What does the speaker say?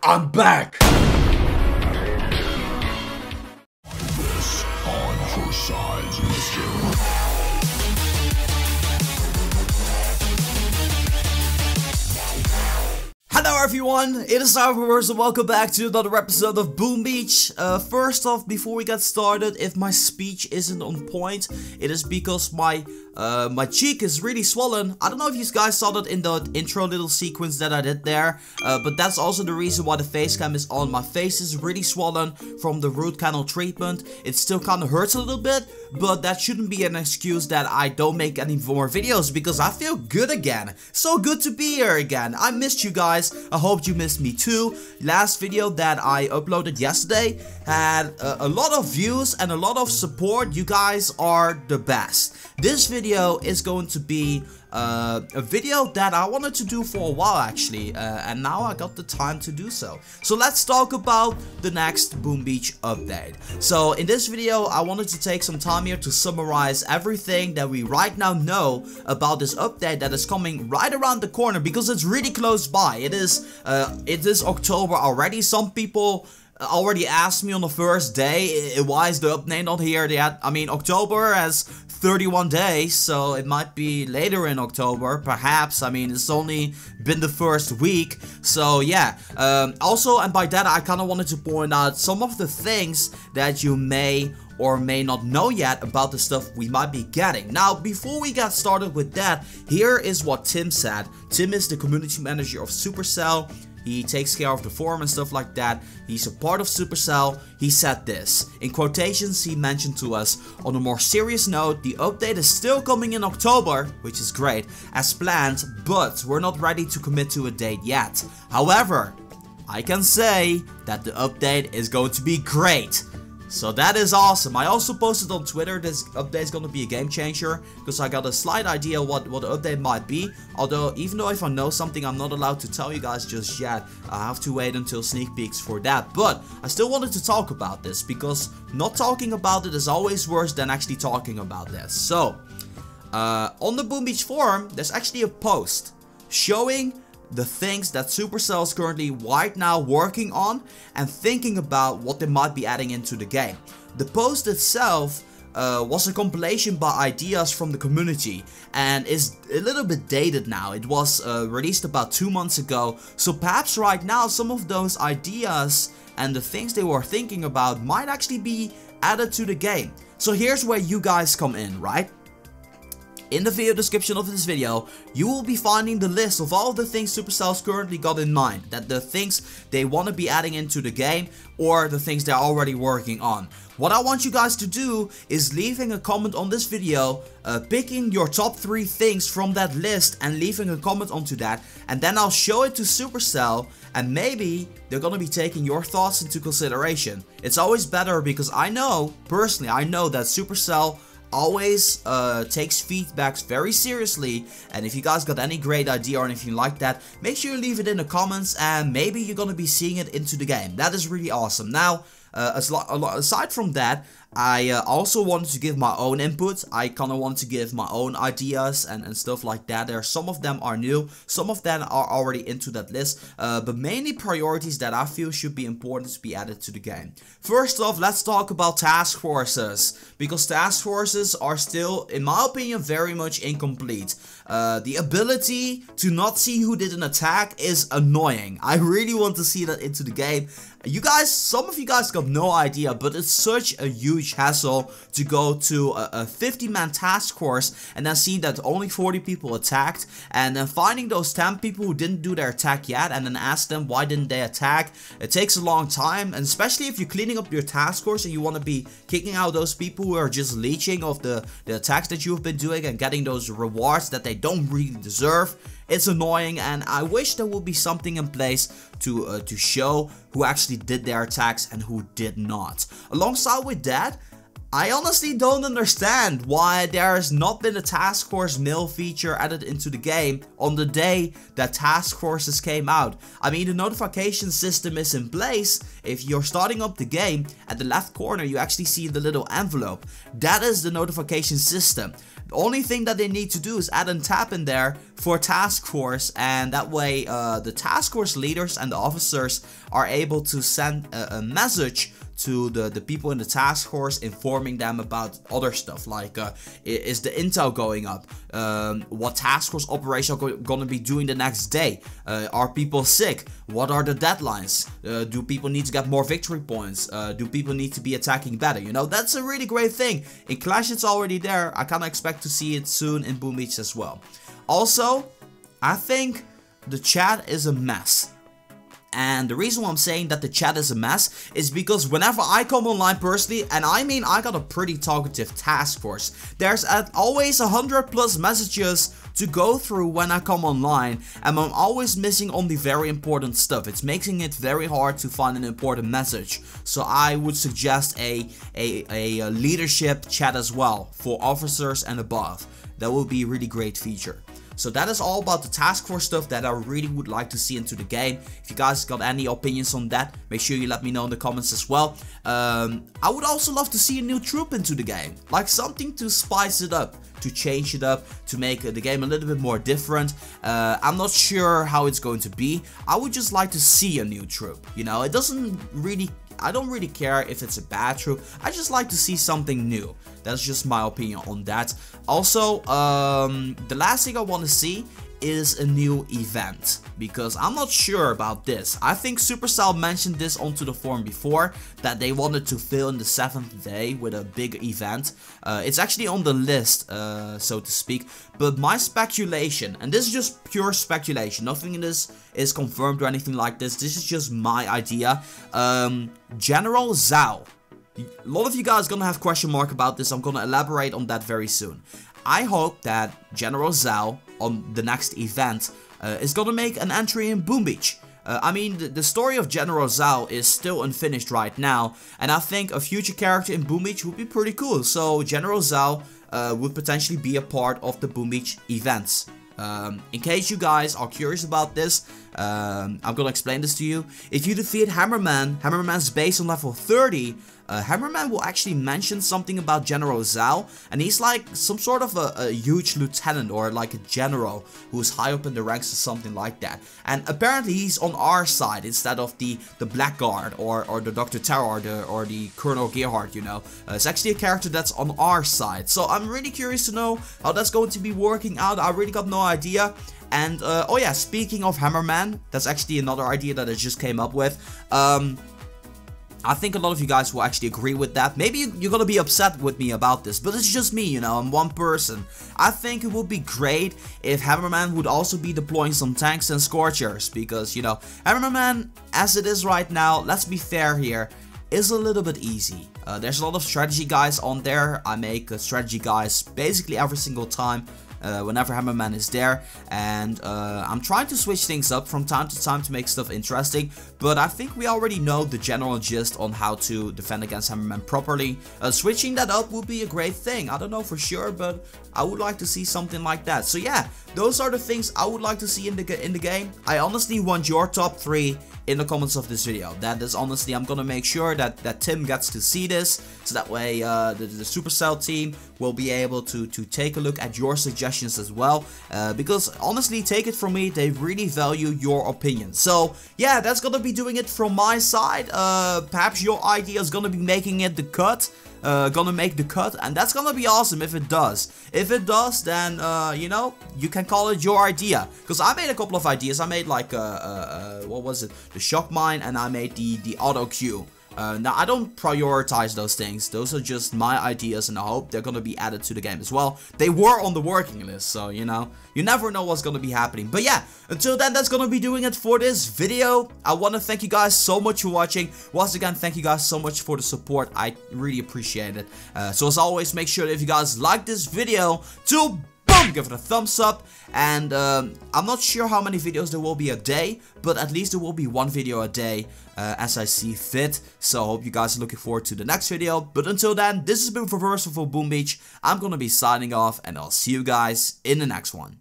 I'm back! This on for size, mister. Hello everyone, it is Hammerman and welcome back to another episode of Boom Beach. First off, before we get started, if my speech isn't on point, it is because my cheek is really swollen. I don't know if you guys saw that in the intro little sequence that I did there, but that's also the reason why the face cam is on. My face is really swollen from the root canal treatment. It still kind of hurts a little bit, but that shouldn't be an excuse that I don't make any more videos because I feel good again. So good to be here again. I missed you guys. I hope you missed me too. Last video that I uploaded yesterday had a lot of views and a lot of support. You guys are the best. This video is going to be a video that I wanted to do for a while actually, and now I got the time to do so. So let's talk about the next Boom Beach update. So in this video I wanted to take some time here to summarize everything that we right now know about this update that is coming right around the corner, because it's really close by. It is October already. Some people already asked me on the first day, why is the update not here yet? I mean, October has 31 days, so it might be later in October, perhaps. I mean, it's only been the first week, so yeah. Also, and by that I kind of wanted to point out some of the things that you may or may not know yet about the stuff we might be getting. Now, before we get started with that, here is what Tim said. Tim is the community manager of Supercell. He takes care of the forum and stuff like that. He's a part of Supercell. He said this. In quotations, he mentioned to us, on a more serious note, the update is still coming in October, which is great, as planned, but we're not ready to commit to a date yet. However, I can say that the update is going to be great. So that is awesome. I also posted on Twitter this update is going to be a game changer, because I got a slight idea what the update might be. Although, even though if I know something, I'm not allowed to tell you guys just yet. I have to wait until sneak peeks for that. But I still wanted to talk about this, because not talking about it is always worse than actually talking about this. So, on the Boom Beach forum, there's actually a post showing the things that Supercell is currently right now working on and thinking about what they might be adding into the game. The post itself was a compilation by ideas from the community and is a little bit dated now. It was released about 2 months ago, so perhaps right now some of those ideas and the things they were thinking about might actually be added to the game. So here's where you guys come in, right? In the video description of this video, you will be finding the list of all of the things Supercell's currently got in mind. That the things they want to be adding into the game, or the things they're already working on. What I want you guys to do is leaving a comment on this video, picking your top 3 things from that list and leaving a comment onto that. And then I'll show it to Supercell, and maybe they're gonna be taking your thoughts into consideration. It's always better, because I know, personally, I know that Supercell always takes feedbacks very seriously, and if you guys got any great idea or anything like that, make sure you leave it in the comments, and maybe you're gonna be seeing it into the game. That is really awesome. Now, aside from that, I also wanted to give my own input. I kind of want to give my own ideas and stuff like that. There are some of them are new, some of them are already into that list, but mainly priorities that I feel should be important to be added to the game. First off, let's talk about task forces, because task forces are still, in my opinion, very much incomplete. The ability to not see who did an attack is annoying. I really want to see that into the game. You guys, some of you guys got no idea, but it's such a huge hassle to go to a 50-man task force and then see that only 40 people attacked, and then finding those 10 people who didn't do their attack yet and then ask them why didn't they attack. It takes a long time, and especially if you're cleaning up your task force and you want to be kicking out those people who are just leeching of the attacks that you've been doing and getting those rewards that they don't really deserve. It's annoying, and I wish there would be something in place to show who actually did their attacks and who did not. Alongside with that, I honestly don't understand why there has not been a task force mail feature added into the game on the day that task forces came out. I mean, the notification system is in place. If you're starting up the game, at the left corner you actually see the little envelope. That is the notification system. The only thing that they need to do is add a tab in there for task force, and that way the task force leaders and the officers are able to send a message to the people in the task force, informing them about other stuff like is the intel going up, what task force operation are gonna be doing the next day, are people sick, what are the deadlines, do people need to get more victory points, do people need to be attacking better. You know, that's a really great thing. In Clash it's already there. I kind of expect to see it soon in Boom Beach as well. Also, I think the chat is a mess. And the reason why I'm saying that the chat is a mess is because whenever I come online personally, and I mean I got a pretty talkative task force, there's always 100+ messages to go through when I come online, and I'm always missing on the very important stuff. It's making it very hard to find an important message. So I would suggest a leadership chat as well for officers and above. That would be a really great feature. So that is all about the task force stuff that I really would like to see into the game. If you guys got any opinions on that, make sure you let me know in the comments as well. I would also love to see a new troop into the game, like something to spice it up, to change it up, to make the game a little bit more different. I'm not sure how it's going to be. I would just like to see a new troop. You know, it doesn't really, I don't really care if it's a bad troop. I just like to see something new. That's just my opinion on that. Also, the last thing I want to see is a new event, because I'm not sure about this. I think Supercell mentioned this onto the forum before, that they wanted to fill in the 7th day with a big event. It's actually on the list, so to speak, but my speculation, and this is just pure speculation, nothing in this is confirmed or anything like this, this is just my idea. General Zhao. A lot of you guys are gonna have question mark about this. I'm gonna elaborate on that very soon. I hope that General Zhao on the next event is gonna make an entry in Boom Beach. I mean, the story of General Zhao is still unfinished right now, and I think a future character in Boom Beach would be pretty cool. So General Zhao would potentially be a part of the Boom Beach events. In case you guys are curious about this, I'm gonna explain this to you. If you defeat Hammerman, Hammerman's base on level 30, Hammerman will actually mention something about General Zhao, and he's like some sort of a huge lieutenant or like a general who's high up in the ranks or something like that. And apparently he's on our side instead of the Blackguard or the Dr. Terror or the Colonel Gerhardt, you know. It's actually a character that's on our side. So I'm really curious to know how that's going to be working out. I really got no idea. And oh yeah, speaking of Hammerman, that's actually another idea that I just came up with. I think a lot of you guys will actually agree with that. Maybe you're gonna be upset with me about this, but it's just me, you know, I'm one person. I think it would be great if Hammerman would also be deploying some tanks and Scorchers, because, you know, Hammerman, as it is right now, let's be fair here, is a little bit easy. There's a lot of strategy guys on there. I make strategy guys basically every single time. Whenever Hammerman is there, and I'm trying to switch things up from time to time to make stuff interesting, but I think we already know the general gist on how to defend against Hammerman properly. Switching that up would be a great thing. I don't know for sure, but I would like to see something like that. So yeah, those are the things I would like to see in the game. I honestly want your top 3 in the comments of this video. That is honestly, I'm gonna make sure that Tim gets to see this, so that way the Supercell team will be able to take a look at your suggestions as well, because honestly, take it from me, they really value your opinion. So yeah, that's gonna be doing it from my side. Perhaps your idea is gonna be making it the cut. Gonna make the cut, and that's gonna be awesome if it does. If it does, then you know, you can call it your idea, because I made a couple of ideas. I made like what was it, the shock mine, and I made the auto queue. Now I don't prioritize those things. Those are just my ideas, and I hope they're gonna be added to the game as well. They were on the working list, so you know, you never know what's gonna be happening. But yeah, until then, that's gonna be doing it for this video. I want to thank you guys so much for watching. Once again, thank you guys so much for the support. I really appreciate it. So as always, make sure that if you guys like this video, to boom, give it a thumbs up. And I'm not sure how many videos there will be a day, but at least there will be one video a day as I see fit. So I hope you guys are looking forward to the next video. But until then, this has been Reversal for Boom Beach. I'm gonna be signing off, and I'll see you guys in the next one.